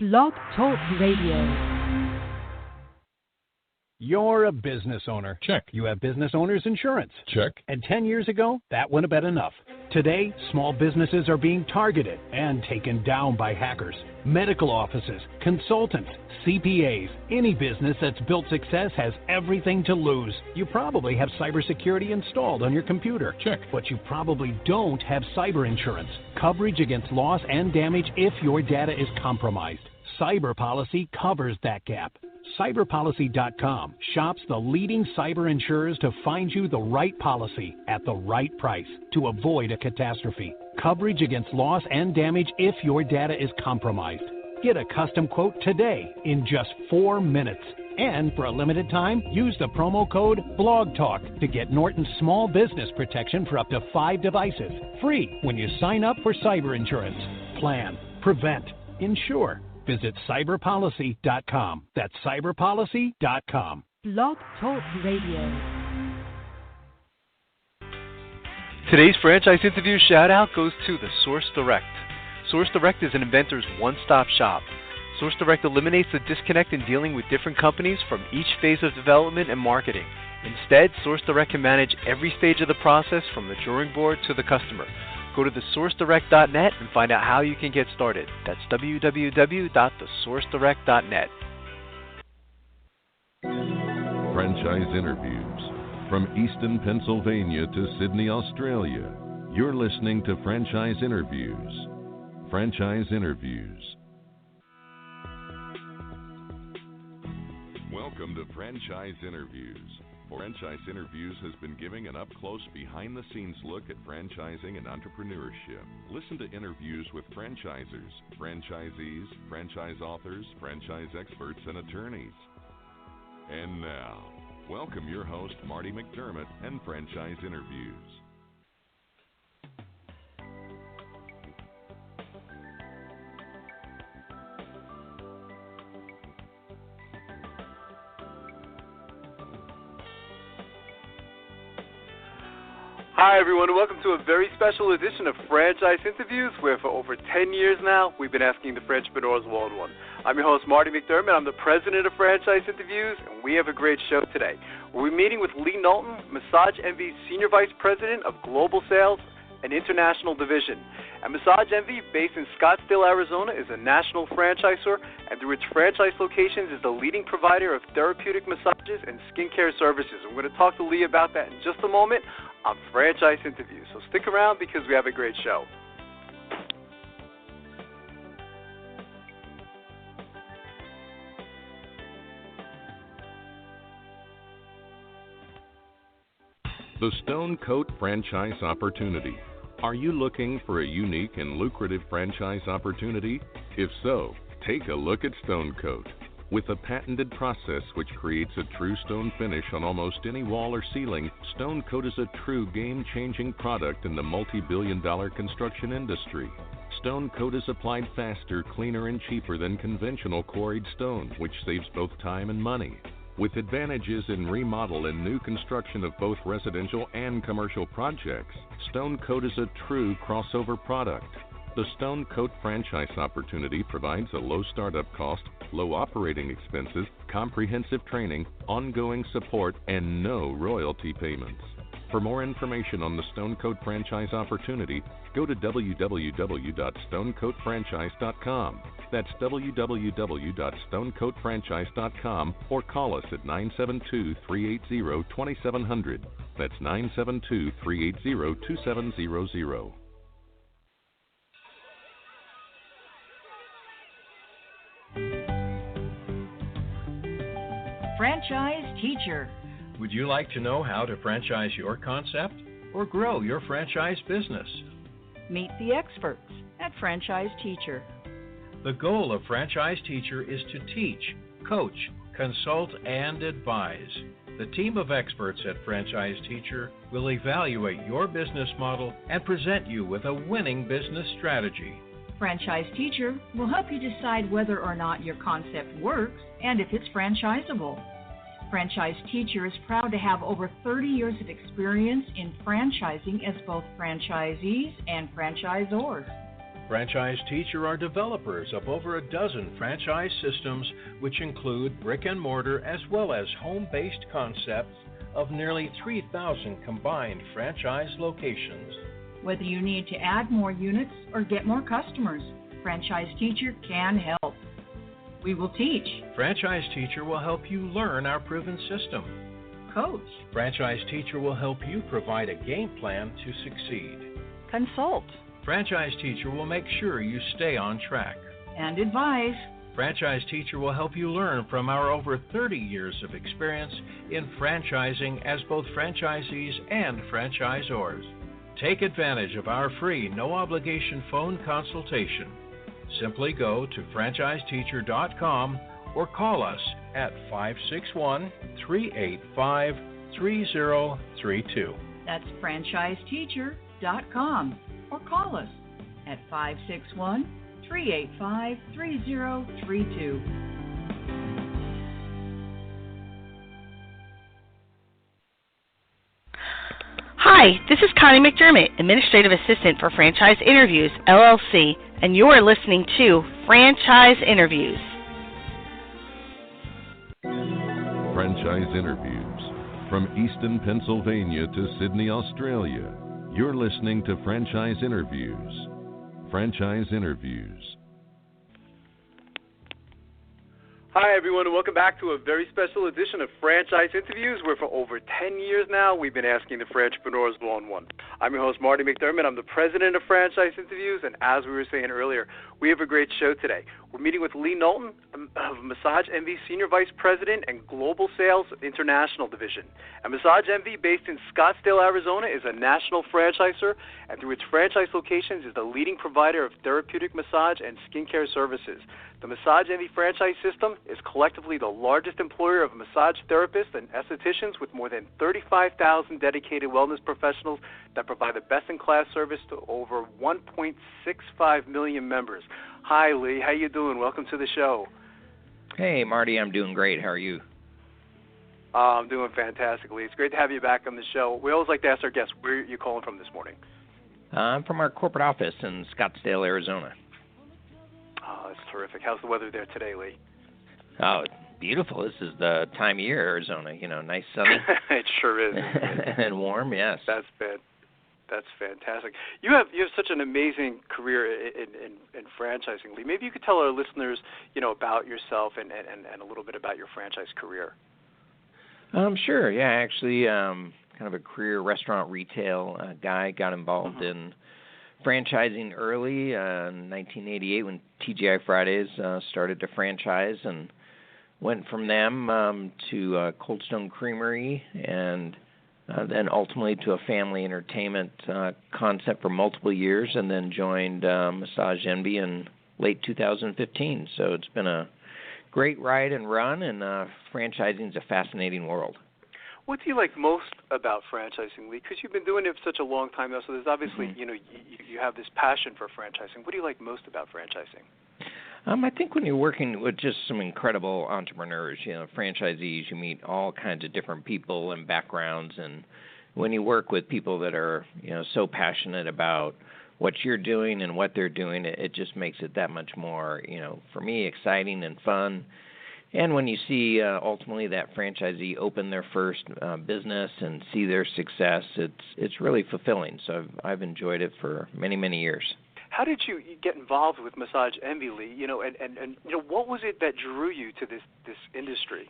Blog Talk Radio. You're a business owner. Check. You have business owner's insurance. Check. And 10 years ago, that wouldn't have been enough. Today, small businesses are being targeted and taken down by hackers. Medical offices, consultants, CPAs, any business that's built success has everything to lose. You probably have cybersecurity installed on your computer. Check. But you probably don't have cyber insurance. Coverage against loss and damage if your data is compromised. Cyber Policy covers that gap. Cyberpolicy.com shops the leading cyber insurers to find you the right policy at the right price to avoid a catastrophe. Coverage against loss and damage if your data is compromised. Get a custom quote today in just 4 minutes. And for a limited time, use the promo code BLOGTALK to get Norton's small business protection for up to 5 devices. Free when you sign up for cyber insurance. Plan, prevent, insure. Visit cyberpolicy.com. That's cyberpolicy.com. Blog Talk Radio. Today's franchise interview shout out goes to the Source Direct. Source Direct is an inventor's one-stop shop. Source Direct eliminates the disconnect in dealing with different companies from each phase of development and marketing. Instead, Source Direct can manage every stage of the process from the drawing board to the customer. Go to thesourcedirect.net and find out how you can get started. That's www.thesourcedirect.net. Franchise interviews. From Easton, Pennsylvania to Sydney, Australia, you're listening to Franchise Interviews. Franchise Interviews. Welcome to Franchise Interviews. Franchise Interviews has been giving an up-close, behind-the-scenes look at franchising and entrepreneurship. Listen to interviews with franchisors, franchisees, franchise authors, franchise experts, and attorneys. And now, welcome your host, Marty McDermott, and Franchise Interviews. Hi everyone, welcome to a very special edition of Franchise Interviews, where for over 10 years now, we've been asking the entrepreneurs one-on-one. I'm your host, Marty McDermott. I'm the president of Franchise Interviews, and we have a great show today. We'll be meeting with Lee Knowlton, Massage Envy's Senior Vice President of Global Sales and International Division. And Massage Envy, based in Scottsdale, Arizona, is a national franchisor, and through its franchise locations is the leading provider of therapeutic massages and skincare services. I'm going to talk to Lee about that in just a moment on Franchise Interviews. So stick around because we have a great show. The Stone Coat Franchise Opportunity. Are you looking for a unique and lucrative franchise opportunity? If so, take a look at Stone Coat. With a patented process which creates a true stone finish on almost any wall or ceiling, Stone Coat is a true game-changing product in the multi-billion-dollar construction industry. Stone Coat is applied faster, cleaner, and cheaper than conventional quarried stone, which saves both time and money. With advantages in remodel and new construction of both residential and commercial projects, Stone Coat is a true crossover product. The Stone Coat franchise opportunity provides a low startup cost, low operating expenses, comprehensive training, ongoing support, and no royalty payments. For more information on the Stone Coat franchise opportunity, go to www.stonecoatfranchise.com. That's www.stonecoatfranchise.com, or call us at 972-380-2700. That's 972-380-2700. Franchise Teacher. Would you like to know how to franchise your concept or grow your franchise business? Meet the experts at Franchise Teacher. The goal of Franchise Teacher is to teach, coach, consult, and advise. The team of experts at Franchise Teacher will evaluate your business model and present you with a winning business strategy. Franchise Teacher will help you decide whether or not your concept works and if it's franchisable. Franchise Teacher is proud to have over 30 years of experience in franchising as both franchisees and franchisors. Franchise Teacher are developers of over a dozen franchise systems, which include brick and mortar as well as home-based concepts of nearly 3,000 combined franchise locations. Whether you need to add more units or get more customers, Franchise Teacher can help. We will teach. Franchise Teacher will help you learn our proven system. Coach. Franchise Teacher will help you provide a game plan to succeed. Consult. Franchise Teacher will make sure you stay on track. And advise. Franchise Teacher will help you learn from our over 30 years of experience in franchising as both franchisees and franchisors. Take advantage of our free, no-obligation phone consultation. Simply go to franchiseteacher.com or call us at 561-385-3032. That's franchiseteacher.com or call us at 561-385-3032. Hi, this is Connie McDermott, Administrative Assistant for Franchise Interviews, LLC, and you're listening to Franchise Interviews. Franchise Interviews. From Easton, Pennsylvania to Sydney, Australia, you're listening to Franchise Interviews. Franchise Interviews. Hi, everyone, and welcome back to a very special edition of Franchise Interviews, where for over 10 years now, we've been asking the Franchpreneurs one-on-one. I'm your host, Marty McDermott. I'm the president of Franchise Interviews, and as we were saying earlier, we have a great show today. We're meeting with Lee Knowlton of Massage Envy, Senior Vice President and Global Sales International Division. And Massage Envy, based in Scottsdale, Arizona, is a national franchisor, and through its franchise locations is the leading provider of therapeutic massage and skincare services. The Massage Envy franchise system is collectively the largest employer of massage therapists and estheticians with more than 35,000 dedicated wellness professionals that provide the best-in-class service to over 1.65 million members. Hi, Lee. How you doing? Welcome to the show. Hey, Marty. I'm doing great. How are you? I'm doing fantastic, Lee. It's great to have you back on the show. We always like to ask our guests, where are you calling from this morning? I'm from our corporate office in Scottsdale, Arizona. Oh, that's terrific. How's the weather there today, Lee? Oh, it's beautiful. This is the time of year, Arizona. You know, nice sunny. It sure is. And warm, yes. That's fantastic. You have such an amazing career in franchising, Lee. Maybe you could tell our listeners, about yourself and a little bit about your franchise career. Sure. Yeah, actually, kind of a career restaurant retail guy. Got involved in franchising early in 1988 when TGI Fridays started to franchise, and went from them to Cold Stone Creamery, and then ultimately to a family entertainment concept for multiple years, and then joined Massage Envy in late 2015. So it's been a great ride and run, and franchising is a fascinating world. What do you like most about franchising, Lee? Because you've been doing it for such a long time now, so there's obviously, you have this passion for franchising. What do you like most about franchising? I think when you're working with just some incredible entrepreneurs, franchisees, you meet all kinds of different people and backgrounds, and when you work with people that are, so passionate about what you're doing and what they're doing, it just makes it that much more, for me, exciting and fun. And when you see ultimately that franchisee open their first business and see their success, it's really fulfilling. So I've enjoyed it for many, many years. How did you get involved with Massage Envy, Lee? And what was it that drew you to this industry?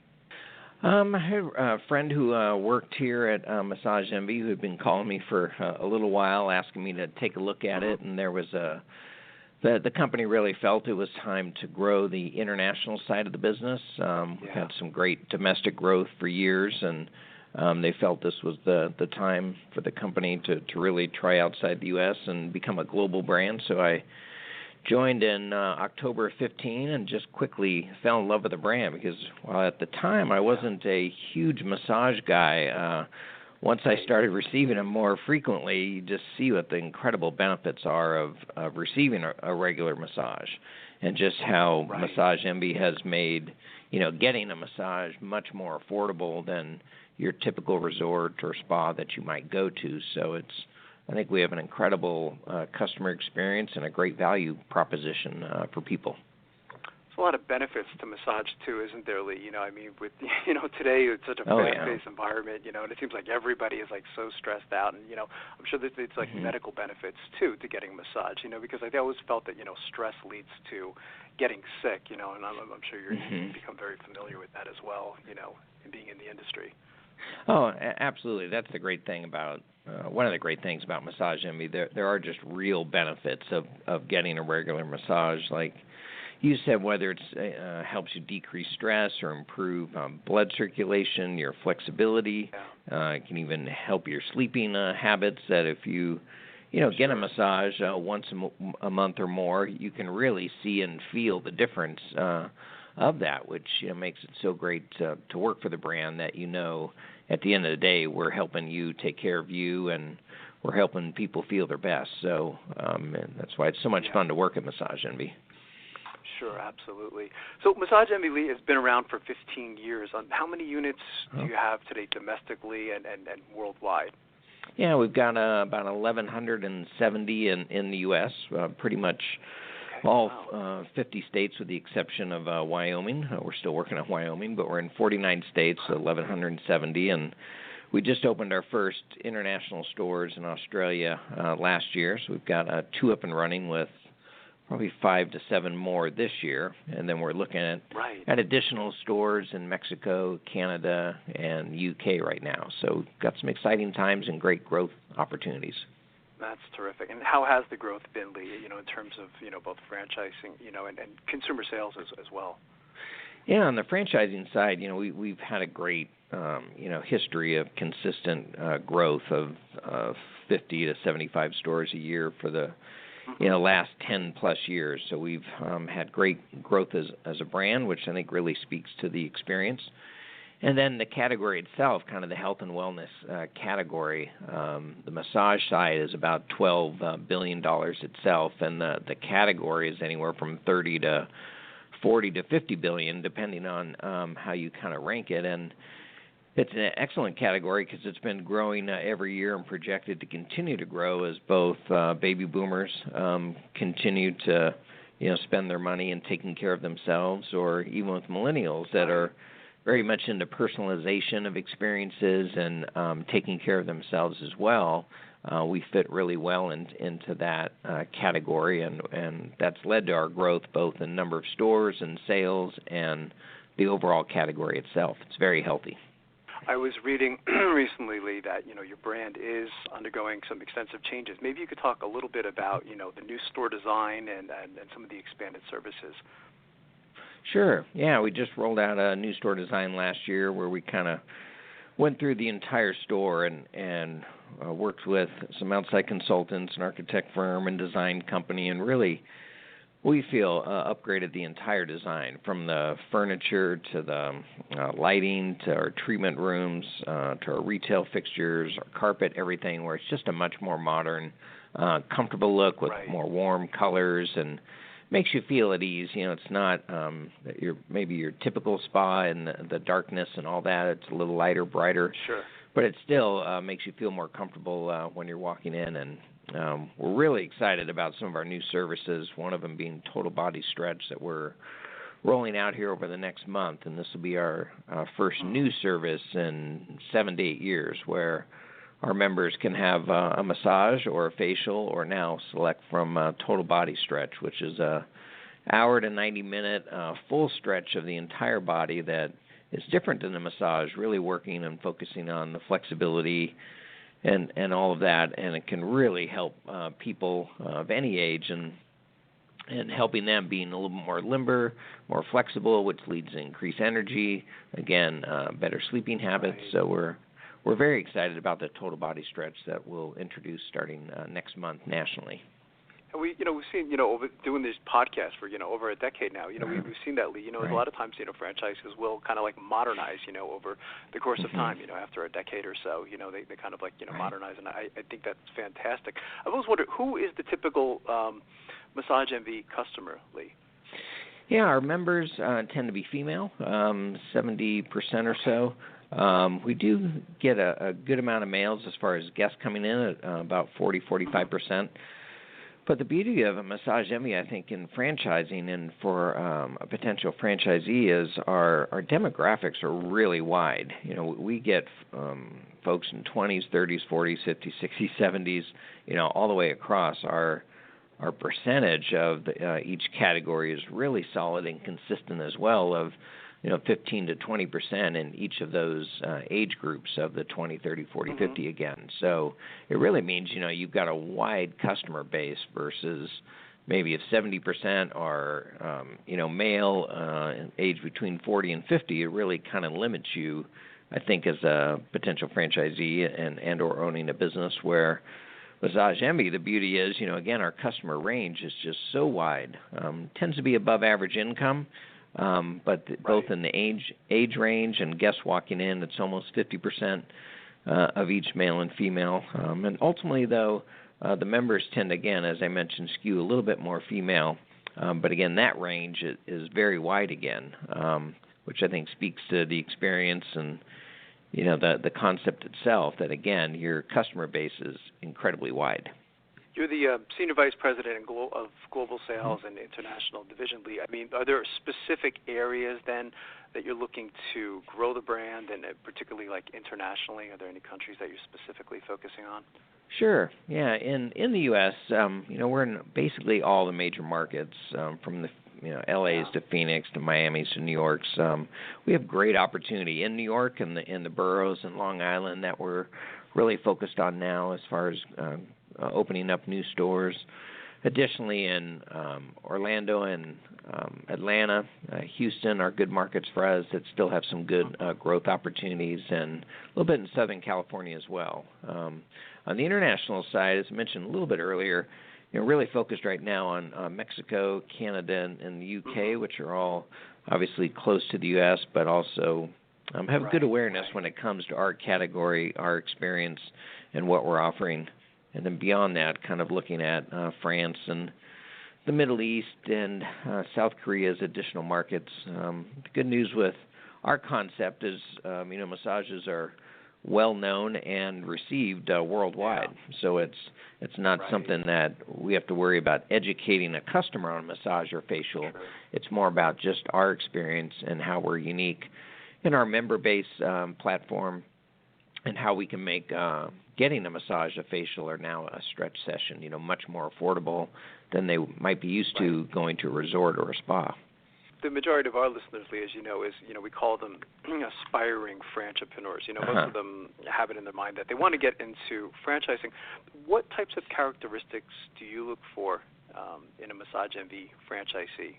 I had a friend who worked here at Massage Envy who had been calling me for a little while, asking me to take a look at it, and there was the company really felt it was time to grow the international side of the business. We had some great domestic growth for years, and they felt this was the time for the company to really try outside the U.S. and become a global brand. So I joined in October of 15 and just quickly fell in love with the brand because while at the time I wasn't a huge massage guy, once I started receiving them more frequently, you just see what the incredible benefits are of receiving a regular massage, and just how Massage Envy has made, getting a massage much more affordable than your typical resort or spa that you might go to. So it's I think we have an incredible customer experience and a great value proposition for people. A lot of benefits to massage too, isn't there, Lee? I mean, with today it's such a fast-paced environment, and it seems like everybody is like so stressed out, and I'm sure that it's like medical benefits too to getting a massage, because I always felt that stress leads to getting sick, and I'm sure you've become very familiar with that as well, in being in the industry. Oh, absolutely. That's the great thing about one of the great things about Massage Envy. There are just real benefits of getting a regular massage, like you said, whether it helps you decrease stress or improve blood circulation, your flexibility. It can even help your sleeping habits. That if you, get a massage once a month or more, you can really see and feel the difference of that, which makes it so great to work for the brand. That at the end of the day, we're helping you take care of you, and we're helping people feel their best. So and that's why it's so much fun to work at Massage Envy. Sure, absolutely. So Massage Envy, Lee, has been around for 15 years. How many units do you have today domestically and worldwide? Yeah, we've got about 1,170 in the U.S., pretty much all 50 states with the exception of Wyoming. We're still working on Wyoming, but we're in 49 states, so 1,170. And we just opened our first international stores in Australia last year, so we've got 2 up and running with probably 5 to 7 more this year, and then we're looking at additional stores in Mexico, Canada, and UK right now. So got some exciting times and great growth opportunities. That's terrific. And how has the growth been, Lee, in terms of, both franchising, and consumer sales as well? Yeah, on the franchising side, we've had a great, history of consistent growth of 50 to 75 stores a year for the last 10 plus years. So we've had great growth as a brand, which I think really speaks to the experience. And then the category itself, kind of the health and wellness category, the massage side is about $12 billion itself, and the category is anywhere from 30 to 40 to 50 billion, depending on how you kind of rank it. And it's an excellent category because it's been growing every year and projected to continue to grow as both baby boomers continue to spend their money in taking care of themselves, or even with millennials that are very much into personalization of experiences and taking care of themselves as well. We fit really well into that category, and that's led to our growth both in number of stores and sales and the overall category itself. It's very healthy. I was reading recently, Lee, that your brand is undergoing some extensive changes. Maybe you could talk a little bit about the new store design and some of the expanded services. Sure. Yeah, we just rolled out a new store design last year where we kind of went through the entire store and worked with some outside consultants, an architect firm and design company, and really we feel upgraded the entire design, from the furniture to the lighting to our treatment rooms to our retail fixtures, our carpet, everything, where it's just a much more modern, comfortable look with more warm colors and makes you feel at ease. It's not maybe your typical spa and the darkness and all that. It's a little lighter, brighter. Sure. But it still makes you feel more comfortable when you're walking in. And we're really excited about some of our new services, one of them being total body stretch that we're rolling out here over the next month. And this will be our first new service in 7 to 8 years, where our members can have a massage or a facial, or now select from total body stretch, which is a hour to 90-minute full stretch of the entire body that is different than the massage, really working and focusing on the flexibility and all of that. And it can really help people of any age and helping them being a little more limber, more flexible, which leads to increased energy, again, better sleeping habits. So we're very excited about the total body stretch that we'll introduce starting next month nationally. And we've seen, over doing these podcasts for, over a decade now, we've seen that, Lee, a lot of times, franchises will kind of like modernize, over the course of time, after a decade or so, they kind of like, modernize. And I think that's fantastic. I've always wondered, who is the typical Massage Envy customer, Lee? Yeah, our members tend to be female, 70% or so. We do get a good amount of males as far as guests coming in at about 40-45%. But the beauty of a Massage Envy, I think, in franchising and for a potential franchisee is our demographics are really wide. You know, we get folks in 20s, 30s, 40s, 50s, 60s, 70s, you know, all the way across. Our percentage of each category is really solid and consistent as well, of 15 to 20% in each of those age groups of the 20, 30, 40, 50 again. So it really means, you've got a wide customer base versus maybe if 70% are, male, age between 40 and 50, it really kind of limits you, I think, as a potential franchisee and or owning a business. Where Massage Envy, the beauty is, again, our customer range is just so wide. Tends to be above average income. But both in the age range and guests walking in, it's almost 50% of each male and female. And ultimately, though, the members tend, again, as I mentioned, skew a little bit more female. But again, that range is very wide again, which I think speaks to the experience and the concept itself. That again, your customer base is incredibly wide. You're the Senior Vice President of Global Sales and International Division, Lee. I mean, are there specific areas then that you're looking to grow the brand, and particularly like internationally? Are there any countries that you're specifically focusing on? Sure. Yeah. In the U.S., we're in basically all the major markets, from the LA's to Phoenix to Miami's to New York's. We have great opportunity in New York and the boroughs and Long Island that we're really focused on now as far as opening up new stores. Additionally, in Orlando and Atlanta, Houston are good markets for us that still have some good growth opportunities, and a little bit in Southern California as well. On the international side, as I mentioned a little bit earlier, really focused right now on Mexico, Canada, and the UK, which are all obviously close to the U.S., but also have good awareness when it comes to our category, our experience, and what we're offering. And then beyond that, kind of looking at France and the Middle East and South Korea as additional markets. The good news with our concept is, massages are well known and received worldwide. So it's not something that we have to worry about educating a customer on massage or facial. It's more about just our experience and how we're unique in our member base platform, and how we can make getting a massage, a facial, or now a stretch session, much more affordable than they might be used to going to a resort or a spa. The majority of our listeners, Lee, as you know, is we call them aspiring franchipreneurs. Most of them have it in their mind that they want to get into franchising. What types of characteristics do you look for in a Massage Envy franchisee?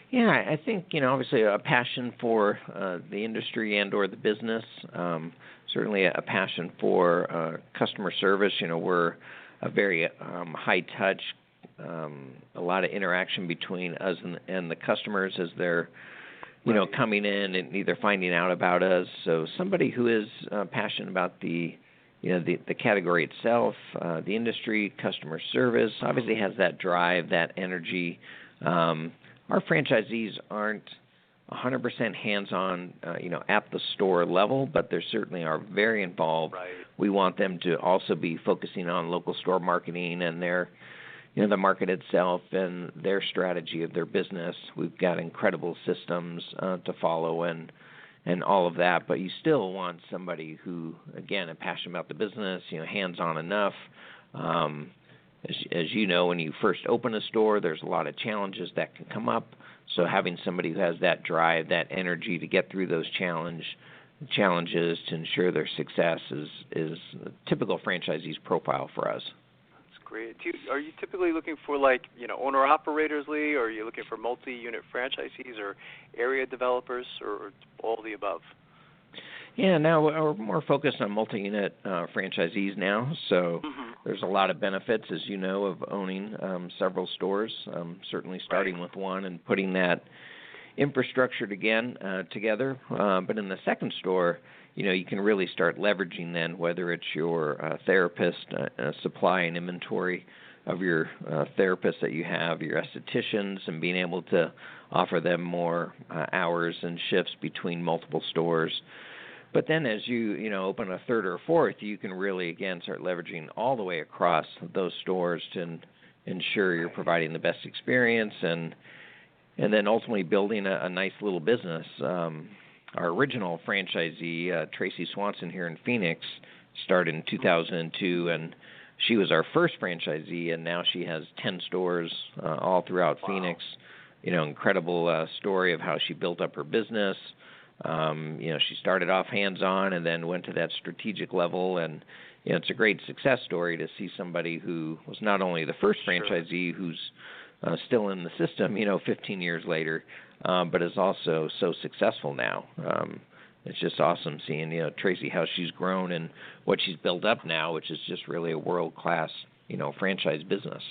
Yeah, I think, obviously a passion for the industry and or the business, certainly a passion for customer service. We're a very high touch, a lot of interaction between us and the customers as they're, coming in and either finding out about us. So somebody who is passionate about the category itself, the industry, customer service, obviously has that drive, that energy. Our franchisees aren't 100% hands-on, at the store level, but they certainly are very involved. Right. We want them to also be focusing on local store marketing and their, the market itself and their strategy of their business. We've got incredible systems to follow and all of that, but you still want somebody who, again, is passionate about the business, hands-on enough. As you know, when you first open a store, there's a lot of challenges that can come up. So having somebody who has that drive, that energy to get through those challenges to ensure their success is a typical franchisee's profile for us. That's great. Are you typically looking for owner-operators, Lee, or are you looking for multi-unit franchisees or area developers, or all the above? Yeah, now we're more focused on multi-unit franchisees now, so there's a lot of benefits, as you know, of owning several stores, certainly starting with one and putting that infrastructure together. But in the second store, you can really start leveraging then, whether it's your therapist, supply and inventory of your therapists that you have, your estheticians, and being able to offer them more hours and shifts between multiple stores. But then as you open a third or fourth, you can really, again, start leveraging all the way across those stores to ensure you're providing the best experience and then ultimately building a nice little business. Our original franchisee, Tracy Swanson here in Phoenix, started in 2002, and she was our first franchisee, and now she has 10 stores all throughout Phoenix. Incredible story of how she built up her business. She started off hands-on and then went to that strategic level, and it's a great success story to see somebody who was not only the first franchisee who's still in the system, 15 years later, but is also so successful now. It's just awesome seeing, Tracy, how she's grown and what she's built up now, which is just really a world-class, franchise business.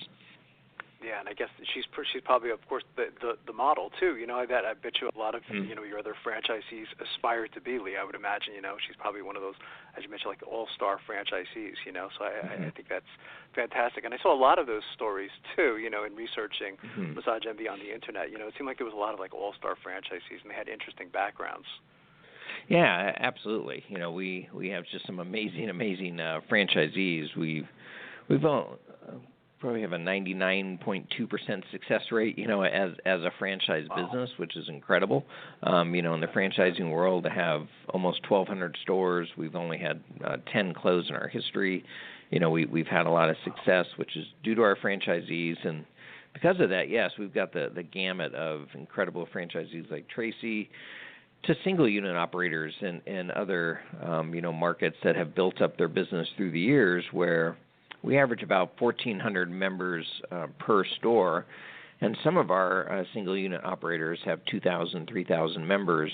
Yeah, and I guess she's probably, of course, the model too. I bet you a lot of your other franchisees aspire to be, Lee. I would imagine she's probably one of those, as you mentioned, like all-star franchisees. So I think that's fantastic. And I saw a lot of those stories too. In researching Massage Envy on the internet, it seemed like there was a lot of like all-star franchisees, and they had interesting backgrounds. Yeah, absolutely. We have just some amazing franchisees. We've probably have a 99.2% success rate, as a franchise business, which is incredible. In the franchising world, to have almost 1,200 stores, we've only had 10 close in our history. We've had a lot of success, which is due to our franchisees, and because of that, yes, we've got the gamut of incredible franchisees like Tracy, to single unit operators and other markets that have built up their business through the years, where we average about 1,400 members per store, and some of our single unit operators have 2,000, 3,000 members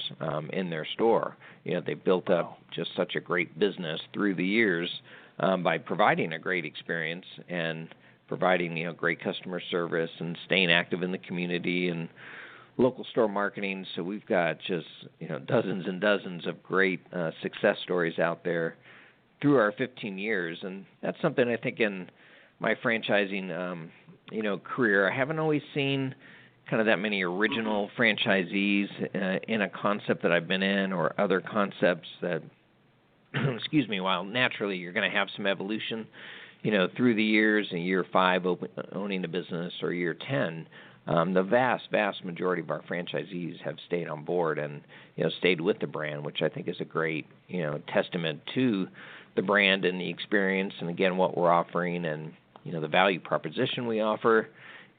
in their store. They built up just such a great business through the years by providing a great experience and providing great customer service and staying active in the community and local store marketing. So we've got just dozens and dozens of great success stories out there through our 15 years, and that's something I think in my franchising career, I haven't always seen kind of that many original franchisees in a concept that I've been in, or other concepts that excuse me, while naturally you're going to have some evolution through the years, in year 5 owning the business or year 10, the vast majority of our franchisees have stayed on board and stayed with the brand, which I think is a great testament to the brand and the experience, and again what we're offering, and the value proposition we offer,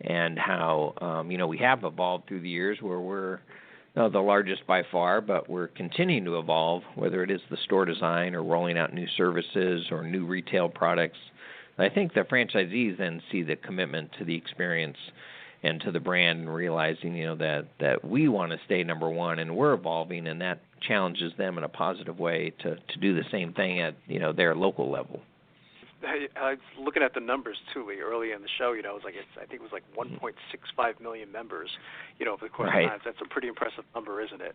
and how we have evolved through the years, where we're the largest by far, but we're continuing to evolve, whether it is the store design or rolling out new services or new retail products. I think the franchisees then see the commitment to the experience and to the brand, and realizing that we want to stay number one, and we're evolving, and that challenges them in a positive way to do the same thing at their local level. I was looking at the numbers too, Lee, early in the show. It was like I think it was like 1.65 million members. Over the course of time. That's a pretty impressive number, isn't it?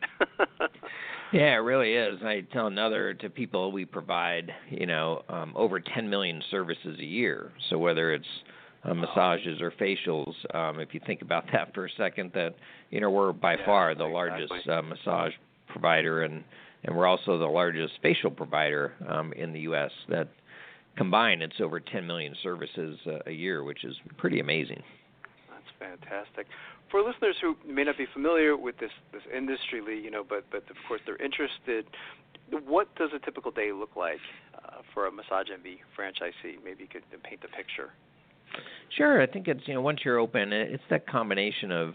Yeah, it really is. I tell to people we provide over 10 million services a year. So whether it's massages or facials, if you think about that for a second, that we're by far the largest massage provider, and we're also the largest facial provider in the U.S. That combined, it's over 10 million services a year, which is pretty amazing. That's fantastic. For listeners who may not be familiar with this industry, Lee, but of course they're interested, what does a typical day look like for a Massage Envy franchisee? Maybe you could paint the picture. Sure. I think it's, once you're open, it's that combination of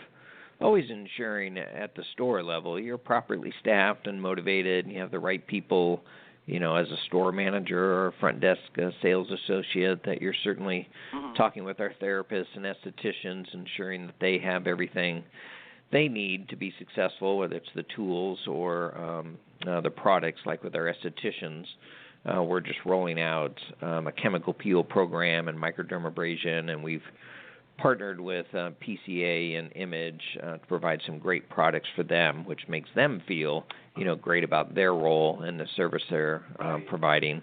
always ensuring at the store level you're properly staffed and motivated, and you have the right people, as a store manager or a front desk sales associate, that you're certainly talking with our therapists and estheticians, ensuring that they have everything they need to be successful, whether it's the tools or the products. Like with our estheticians, we're just rolling out a chemical peel program and microdermabrasion, and we've partnered with PCA and Image to provide some great products for them, which makes them feel, great about their role and the service they're providing.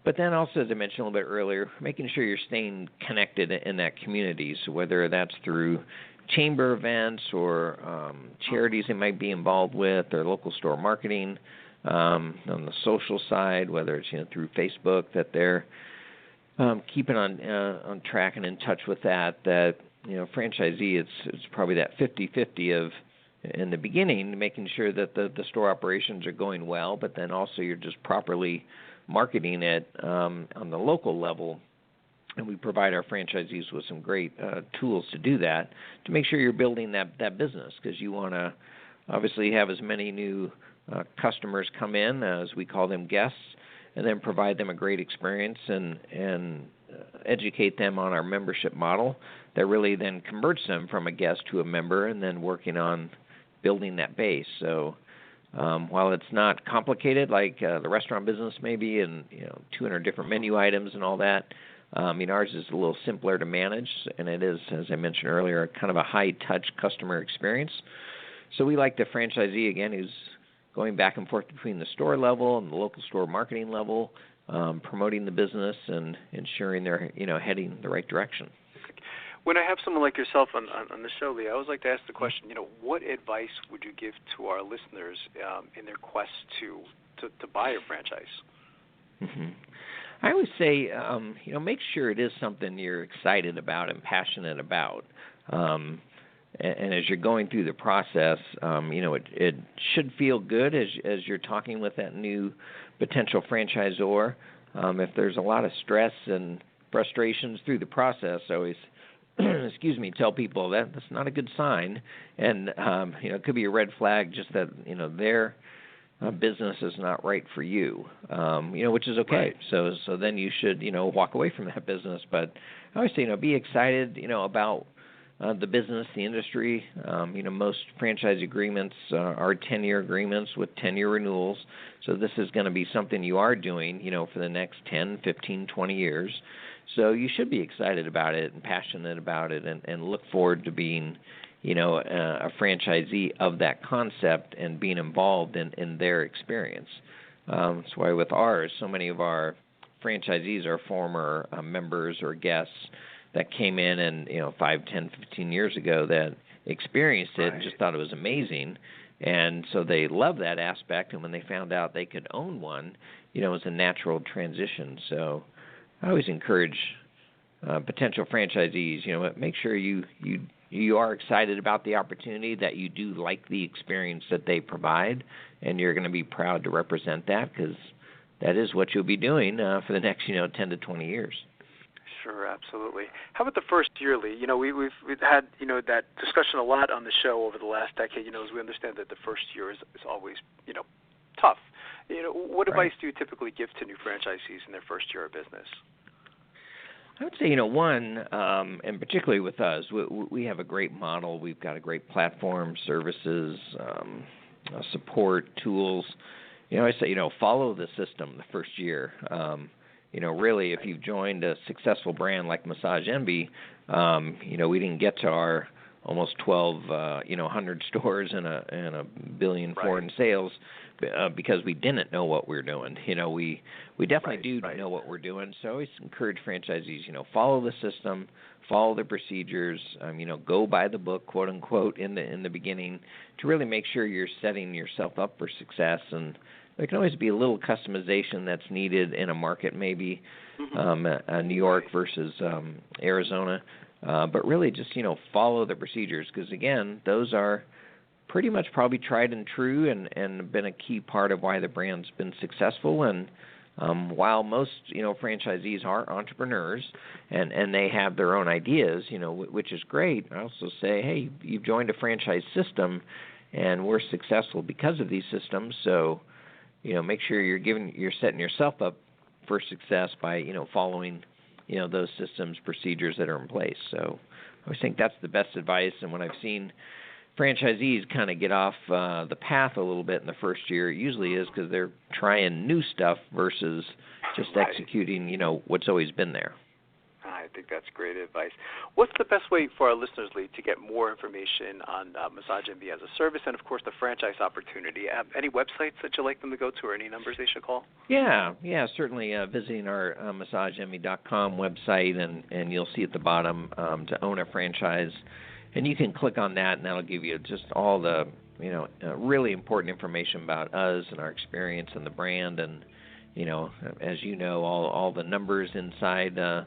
But then also, as I mentioned a little bit earlier, making sure you're staying connected in that community. So whether that's through chamber events or charities they might be involved with, or local store marketing, on the social side, whether it's through Facebook, that they're keeping on track and in touch with that. Franchisee, it's probably that 50-50 of in the beginning, making sure that the store operations are going well, but then also you're just properly marketing it on the local level. And we provide our franchisees with some great tools to do that, to make sure you're building that business, because you want to obviously have as many new customers come in, as we call them, guests, and then provide them a great experience and educate them on our membership model that really then converts them from a guest to a member, and then working on building that base. So while it's not complicated like the restaurant business maybe, and 200 different menu items and all that, ours is a little simpler to manage, and it is, as I mentioned earlier, kind of a high-touch customer experience. So we like the franchisee, again, who's going back and forth between the store level and the local store marketing level, promoting the business and ensuring they're heading the right direction. When I have someone like yourself on the show, Lee, I always like to ask the question, what advice would you give to our listeners in their quest to buy a franchise? Mm-hmm. I always say, make sure it is something you're excited about and passionate about. And as you're going through the process, it should feel good as you're talking with that new potential franchisor. If there's a lot of stress and frustrations through the process, I always tell people that's not a good sign, and it could be a red flag, just that their business is not right for you, which is okay. Right. So then you should walk away from that business. But I always say be excited about the business, the industry. Most franchise agreements are 10-year agreements with 10-year renewals. So this is going to be something you are doing for the next 10, 15, 20 years. So you should be excited about it and passionate about it, and look forward to being, a franchisee of that concept and being involved in their experience. That's why with ours, so many of our franchisees are former members or guests that came in and 5, 10, 15 years ago that experienced it and just thought it was amazing. And so they love that aspect, and when they found out they could own one, it was a natural transition. So I always encourage potential franchisees, make sure you are excited about the opportunity, that you do like the experience that they provide, and you're going to be proud to represent that, because that is what you'll be doing for the next 10 to 20 years. Sure, absolutely. How about the first year, Lee? We've had that discussion a lot on the show over the last decade. As we understand that the first year is always tough. What advice do you typically give to new franchisees in their first year of business? I would say, one, and particularly with us, we have a great model. We've got a great platform, services, support, tools. I say, follow the system the first year. Really, if you've joined a successful brand like Massage Envy, we didn't get to our almost 1,200 stores and a $1 billion foreign sales because we didn't know what we were doing. We definitely do know what we're doing. So I always encourage franchisees, follow the system, follow the procedures, go by the book, quote unquote, in the beginning, to really make sure you're setting yourself up for success. And there can always be a little customization that's needed in a market, maybe New York versus Arizona. But really just, follow the procedures, because, again, those are pretty much probably tried and true and been a key part of why the brand's been successful. And while most, franchisees are entrepreneurs and they have their own ideas, which is great, I also say, hey, you've joined a franchise system and we're successful because of these systems. So, make sure you're setting yourself up for success by, following those systems, procedures that are in place. So I always think that's the best advice. And when I've seen franchisees kind of get off the path a little bit in the first year, it usually is because they're trying new stuff versus just executing, what's always been there. I think that's great advice. What's the best way for our listeners, Lee, to get more information on Massage Envy as a service and, of course, the franchise opportunity? Any websites that you'd like them to go to, or any numbers they should call? Yeah, certainly visiting our MassageEnvy.com website, and you'll see at the bottom to own a franchise. And you can click on that, and that'll give you just all the, really important information about us and our experience and the brand, and, as you know, all the numbers inside the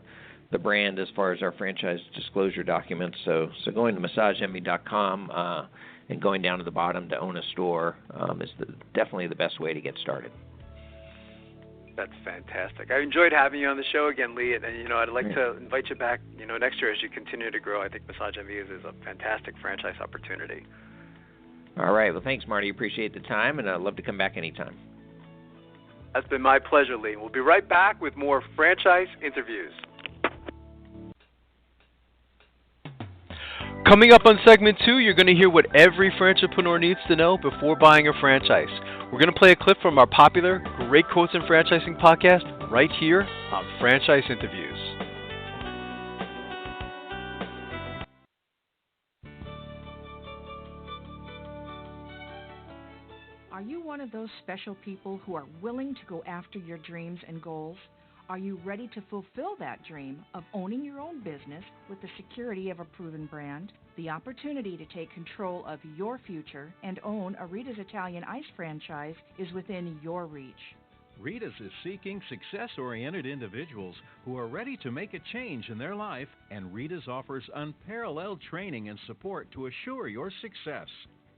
brand as far as our franchise disclosure documents. So going to massagenvy.com and going down to the bottom to own a store is definitely the best way to get started. That's fantastic. I enjoyed having you on the show again, Lee, and I'd like to invite you back, next year as you continue to grow. I think Massage Envy is a fantastic franchise opportunity. All right. Well, thanks, Marty. Appreciate the time, and I'd love to come back anytime. That's been my pleasure, Lee. We'll be right back with more franchise interviews. Coming up on segment 2, you're going to hear what every franchisepreneur needs to know before buying a franchise. We're going to play a clip from our popular Great Quotes in Franchising podcast right here on Franchise Interviews. Are you one of those special people who are willing to go after your dreams and goals? Are you ready to fulfill that dream of owning your own business with the security of a proven brand? The opportunity to take control of your future and own a Rita's Italian Ice franchise is within your reach. Rita's is seeking success-oriented individuals who are ready to make a change in their life, and Rita's offers unparalleled training and support to assure your success.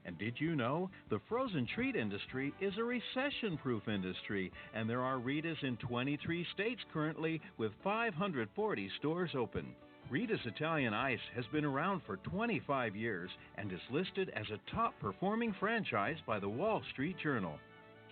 And did you know the frozen treat industry is a recession-proof industry, and there are Rita's in 23 states currently with 540 stores open. Rita's Italian Ice has been around for 25 years and is listed as a top-performing franchise by the Wall Street Journal.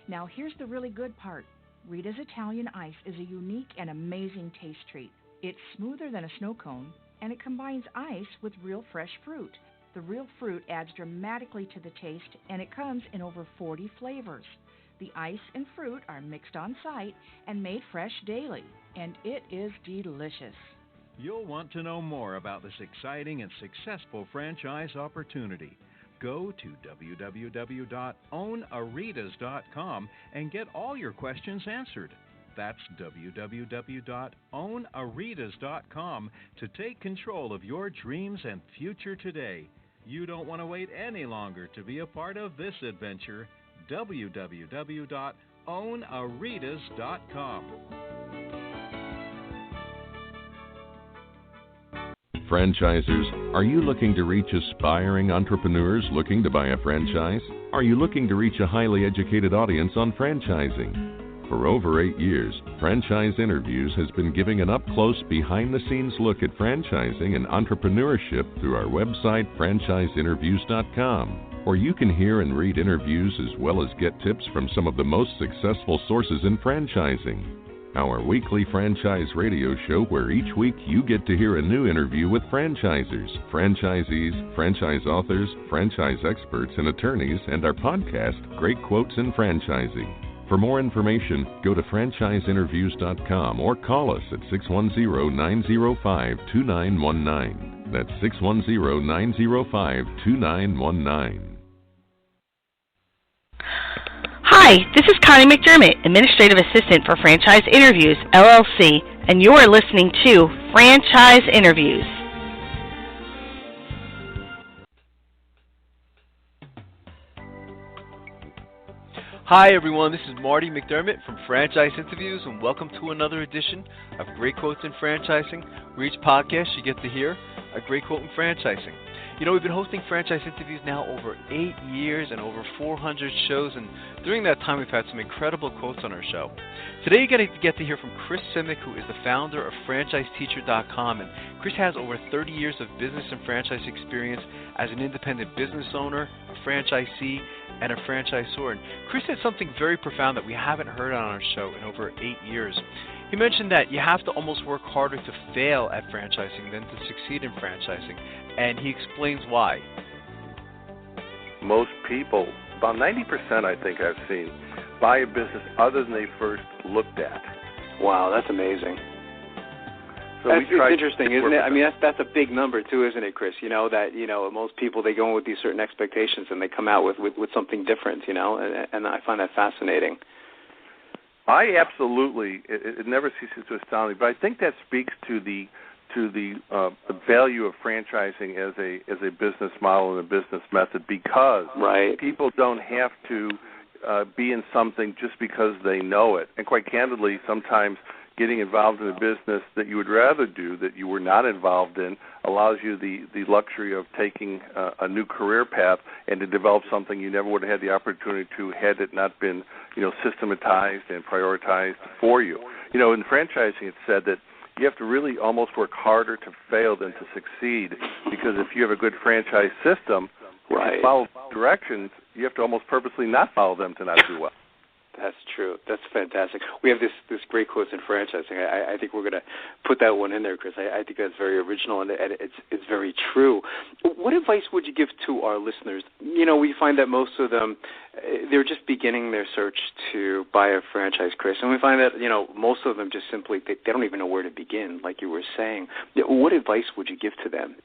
Now here's the really good part. Rita's Italian Ice is a unique and amazing taste treat. It's smoother than a snow cone, and it combines ice with real fresh fruit. The real fruit adds dramatically to the taste, and it comes in over 40 flavors. The ice and fruit are mixed on site and made fresh daily, and it is delicious. You'll want to know more about this exciting and successful franchise opportunity. Go to www.ownaritas.com and get all your questions answered. That's www.ownaritas.com to take control of your dreams and future today. You don't want to wait any longer to be a part of this adventure. www.ownaritas.com. Franchisers, are you looking to reach aspiring entrepreneurs looking to buy a franchise? Are you looking to reach a highly educated audience on franchising? For over 8 years, Franchise Interviews has been giving an up-close, behind-the-scenes look at franchising and entrepreneurship through our website, franchiseinterviews.com, where you can hear and read interviews as well as get tips from some of the most successful sources in franchising. Our weekly franchise radio show where each week you get to hear a new interview with franchisers, franchisees, franchise authors, franchise experts, and attorneys, and our podcast, Great Quotes in Franchising. For more information, go to franchiseinterviews.com or call us at 610-905-2919. That's 610-905-2919. Hi, this is Connie McDermott, Administrative Assistant for Franchise Interviews, LLC, and you're listening to Franchise Interviews. Hi everyone, this is Marty McDermott from Franchise Interviews, and welcome to another edition of Great Quotes in Franchising, where each podcast you get to hear a great quote in franchising. You know, we've been hosting franchise interviews now over 8 years and over 400 shows, and during that time we've had some incredible quotes on our show. Today you're going to get to hear from Chris Simic, who is the founder of FranchiseTeacher.com, and Chris has over 30 years of business and franchise experience as an independent business owner, a franchisee, and a franchisor. And Chris said something very profound that we haven't heard on our show in over 8 years. He mentioned that you have to almost work harder to fail at franchising than to succeed in franchising, and he explains why. Most people, about 90% I think I've seen, buy a business other than they first looked at. Wow, that's amazing. So that's interesting, isn't it? I mean, that's a big number too, isn't it, Chris? You know that most people, they go in with these certain expectations and they come out with something different. And I find that fascinating. I absolutely. It never ceases to astound me, but I think that speaks to the to the value of franchising as a business model and a business method, because people don't have to be in something just because they know it. And quite candidly, sometimes getting involved in a business that you would rather do that you were not involved in allows you the luxury of taking a new career path and to develop something you never would have had the opportunity to had it not been, systematized and prioritized for you. In franchising, it's said that you have to really almost work harder to fail than to succeed, because if you have a good franchise system, if you follow directions, you have to almost purposely not follow them to not do well. That's true. That's fantastic. We have this great quote in franchising. I think we're going to put that one in there, Chris. I think that's very original, and it's very true. What advice would you give to our listeners? We find that most of them, they're just beginning their search to buy a franchise, Chris, and we find that, most of them just simply, they don't even know where to begin, like you were saying. What advice would you give to them?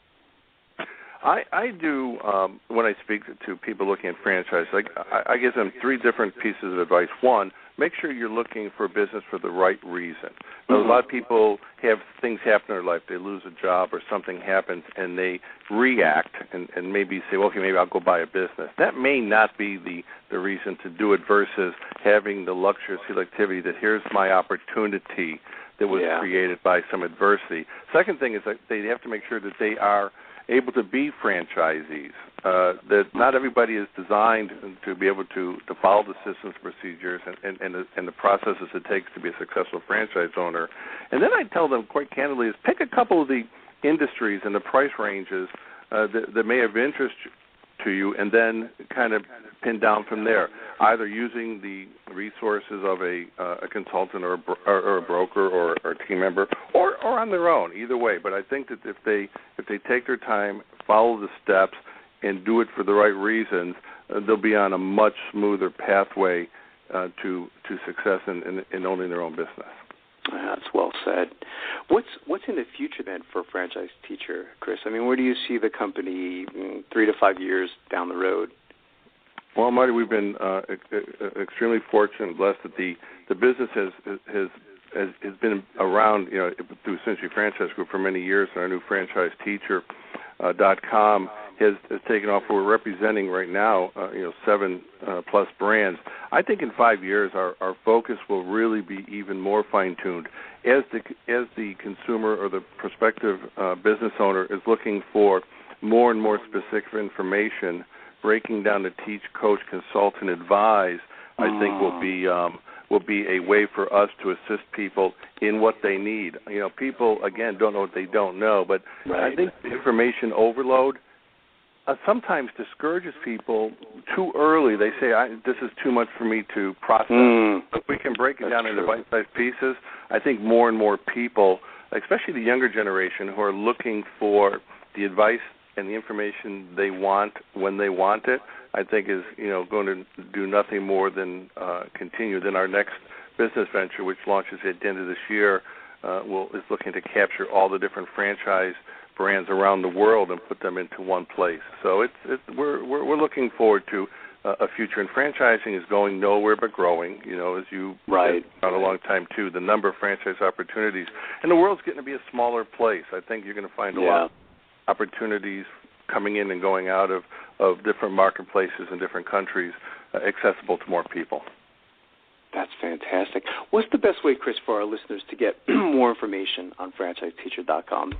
I do, when I speak to people looking at franchise, I give them three different pieces of advice. One, make sure you're looking for a business for the right reason. A lot of people have things happen in their life. They lose a job or something happens, and they react and maybe say, well, okay, maybe I'll go buy a business. That may not be the reason to do it versus having the luxury of selectivity that here's my opportunity that was created by some adversity. Second thing is that they have to make sure that they are able to be franchisees, that not everybody is designed to be able to follow the systems, procedures, and the processes it takes to be a successful franchise owner. And then I tell them quite candidly is pick a couple of the industries and the price ranges that may have interest to you, and then kind of pin down from there, either using the resources of a consultant or a broker or a team member, or on their own, either way. But I think that if they take their time, follow the steps, and do it for the right reasons, they'll be on a much smoother pathway to success in owning their own business. That's well said. What's in the future then for Franchise Teacher, Chris? I mean, where do you see the company 3 to 5 years down the road? Well, Marty, we've been extremely fortunate and blessed that the business has been around, through Century Franchise Group for many years. And our new franchisesteacher.com has taken off. We're representing right now, 7 plus brands. I think in 5 years our focus will really be even more fine-tuned as the consumer or the prospective business owner is looking for more and more specific information. Breaking down to teach, coach, consult, and advise, I think will be a way for us to assist people in what they need. People again don't know what they don't know, but I think the information overload sometimes discourages people too early. They say, this is too much for me to process. If we can break it down into bite-sized pieces, I think more and more people, especially the younger generation, who are looking for the advice and the information they want when they want it, I think is going to do nothing more than continue. Then our next business venture, which launches at the end of this year, is looking to capture all the different franchise brands around the world and put them into one place. So we're looking forward to a future. And franchising is going nowhere but growing. As you said for a long time too, the number of franchise opportunities, and the world's getting to be a smaller place. I think you're going to find a lot of opportunities coming in and going out of different marketplaces in different countries, accessible to more people. That's fantastic. What's the best way, Chris, for our listeners to get more information on franchisesteacher.com?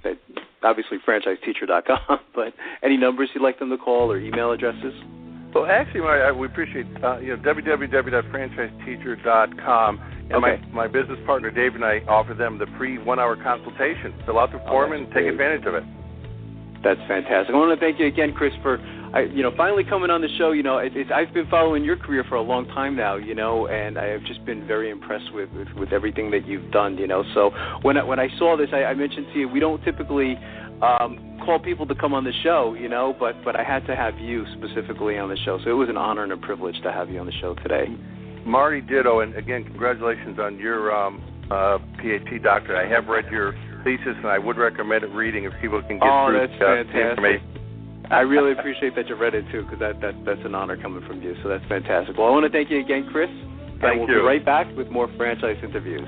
Obviously, franchisesteacher.com, but any numbers you'd like them to call or email addresses? Well, actually, we appreciate www.franchisesteacher.com. And my business partner, Dave, and I offer them the free 1-hour consultation. Fill out the form and take advantage of it. That's fantastic. I want to thank you again, Chris, for finally coming on the show. I've been following your career for a long time now, and I have just been very impressed with everything that you've done, So when I saw this, I mentioned to you, we don't typically call people to come on the show, but I had to have you specifically on the show. So it was an honor and a privilege to have you on the show today. Marty, ditto, and again, congratulations on your PhD doctorate. I have read your thesis, and I would recommend it reading if people can get through that's fantastic. The information. I really appreciate that you read it, too, because that's an honor coming from you. So that's fantastic. Well, I want to thank you again, Chris. Thank you. We'll be right back with more franchise interviews.